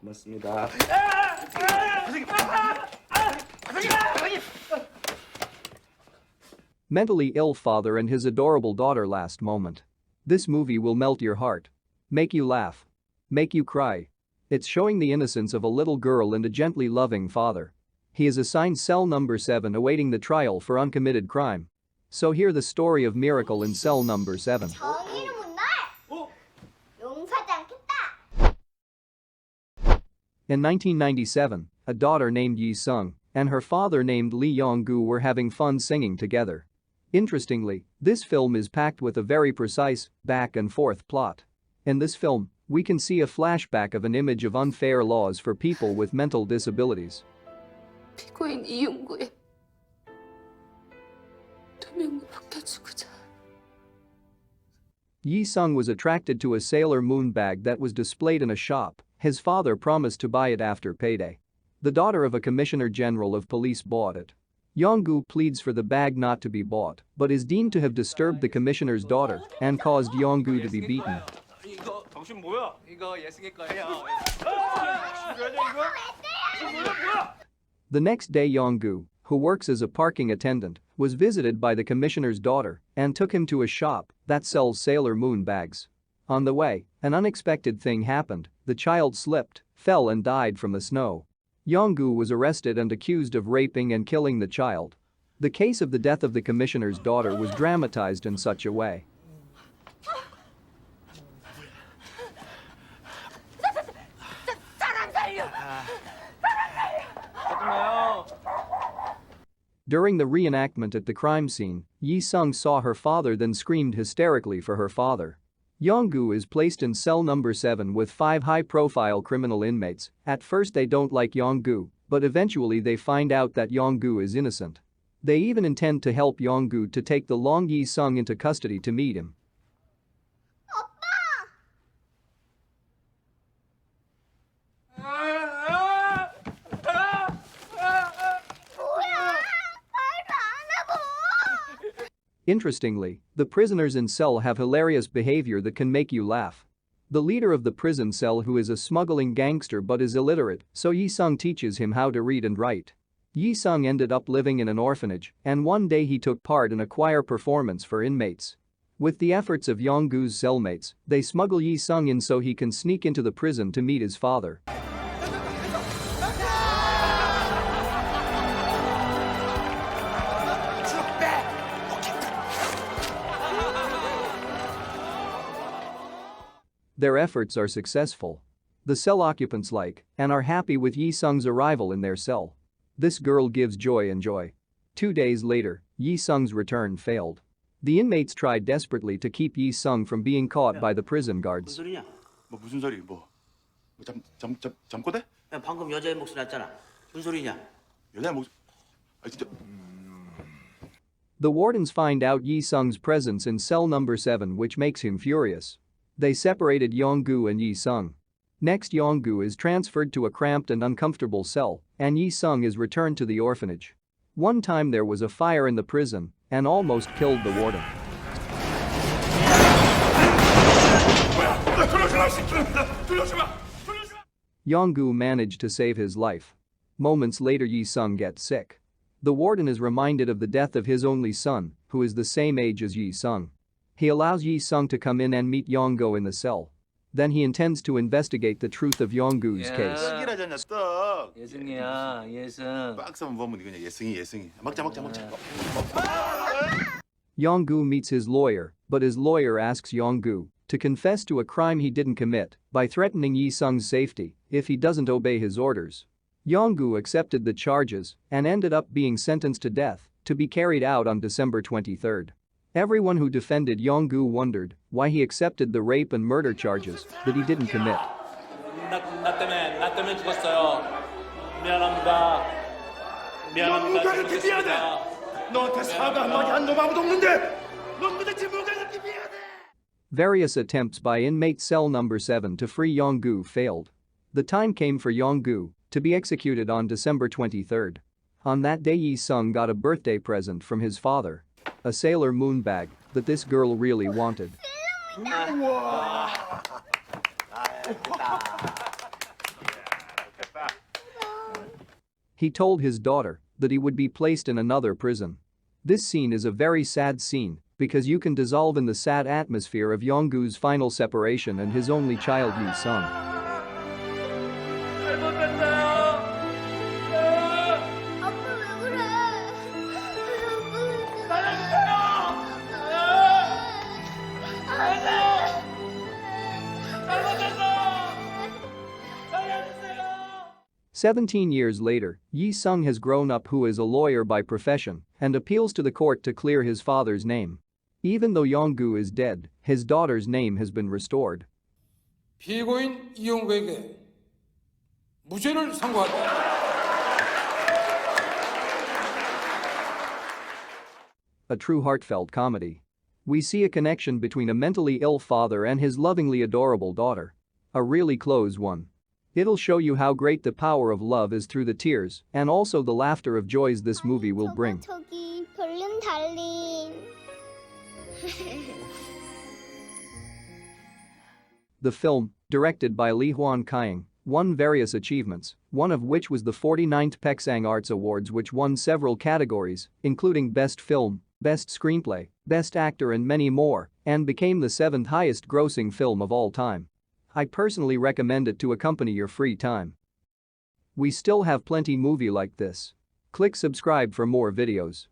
맞습니다. Mentally ill father and his adorable daughter last moment. This movie will melt your heart. Make you laugh. Make you cry. It's showing the innocence of a little girl and a gently loving father. He is assigned cell number 7 awaiting the trial for uncommitted crime. So hear the story of miracle in cell number 7. In 1997, a daughter named Yi Sung and her father named Lee Hwan-Kyung were having fun singing together. Interestingly, this film is packed with a very precise, back-and-forth plot. In this film, we can see a flashback of an image of unfair laws for people with mental disabilities. 피고인 이용구의 누명을 벗겨주고자. Yi Sung was attracted to a Sailor Moon bag that was displayed in a shop. His father promised to buy it after payday. The daughter of a commissioner general of police bought it. Yong-gu pleads for the bag not to be bought, but is deemed to have disturbed the commissioner's daughter and caused Yong-gu to be beaten. 당신 뭐야? 이거 예승이 거예요. The next day Yong-gu, who works as a parking attendant, was visited by the commissioner's daughter and took him to a shop that sells Sailor Moon bags. On the way, an unexpected thing happened. The child slipped, fell and died from the snow. Yong-gu was arrested and accused of raping and killing the child. The case of the death of the commissioner's daughter was dramatized in such a way. During the reenactment at the crime scene, Yi Sung saw her father then screamed hysterically for her father. Yong-gu is placed in cell number 7 with 5 high-profile criminal inmates. At first they don't like Yong-gu, but eventually they find out that Yong-gu is innocent. They even intend to help Yong-gu to take the long Yi Sung into custody to meet him. Interestingly, the prisoners in cell have hilarious behavior that can make you laugh. The leader of the prison cell, who is a smuggling gangster but is illiterate, so Yi Sung teaches him how to read and write. Yi Sung ended up living in an orphanage, and one day he took part in a choir performance for inmates. With the efforts of Yong-gu's cellmates, they smuggle Yi Sung in so he can sneak into the prison to meet his father. Their efforts are successful. The cell occupants like and are happy with Yi Sung's arrival in their cell. This girl gives joy and joy. 2 days later, Yi Sung's return failed. The inmates tried desperately to keep Yi Sung from being caught by the prison guards. 무슨 소리? 잠꼬대? 야, 방금 여자의 목소리 났잖아. 무슨 소리냐? 여자 목 진짜. The wardens find out Yi Sung's presence in cell number 7, which makes him furious. They separated Yong-gu and Yi Sung. Next, Yong-gu is transferred to a cramped and uncomfortable cell, and Yi Sung is returned to the orphanage. One time there was a fire in the prison and almost killed the warden. Yong-gu managed to save his life. Moments later, Yi Sung gets sick. The warden is reminded of the death of his only son, who is the same age as Yi Sung. He allows Yi Sung to come in and meet Yong-gu in the cell. Then he intends to investigate the truth of Yong-gu's case. 예승이야, 예승. 박스만 보면 그냥 예승이. 먹자. Yong-gu meets his lawyer, but his lawyer asks Yong-gu to confess to a crime he didn't commit by threatening Yi Sung's safety if he doesn't obey his orders. Yong-gu accepted the charges and ended up being sentenced to death to be carried out on December 23rd. Everyone who defended Yong-gu wondered why he accepted the rape and murder charges that he didn't commit. 나 때문에 죽었어요. 미안합니다. 누구한테 미안해? 너한테 사과 한마디 한 놈 아무도 없는데 넌 도대체 뭐가 그렇게 미안해? Various attempts by inmate cell number 7 to free Yong-gu failed. The time came for Yong-gu to be executed on December 23rd. On that day, Yi Sung got a birthday present from his father. A Sailor Moon bag that this girl really wanted. He told his daughter that he would be placed in another prison. This scene is a very sad scene because you can dissolve in the sad atmosphere of Yonggu's final separation and his only child Yi-sung. 아빠 왜 그래? 아빠. 17 years later, Yi-sung has grown up who is a lawyer by profession and appeals to the court to clear his father's name. Even though Yonggu is dead, his daughter's name has been restored. 피고인 이용구에게 무죄를 선고하다. A true heartfelt comedy. We see a connection between a mentally ill father and his lovingly adorable daughter. A really close one. It'll show you how great the power of love is through the tears and also the laughter of joys this movie will bring. 저기 별님 달린. The film, directed by Lee Hwan-Kyung, won various achievements, one of which was the 49th Paeksang Arts Awards, which won several categories, including Best Film, Best Screenplay, Best Actor and many more, and became the 7th highest grossing film of all time. I personally recommend it to accompany your free time. We still have plenty movie like this. Click subscribe for more videos.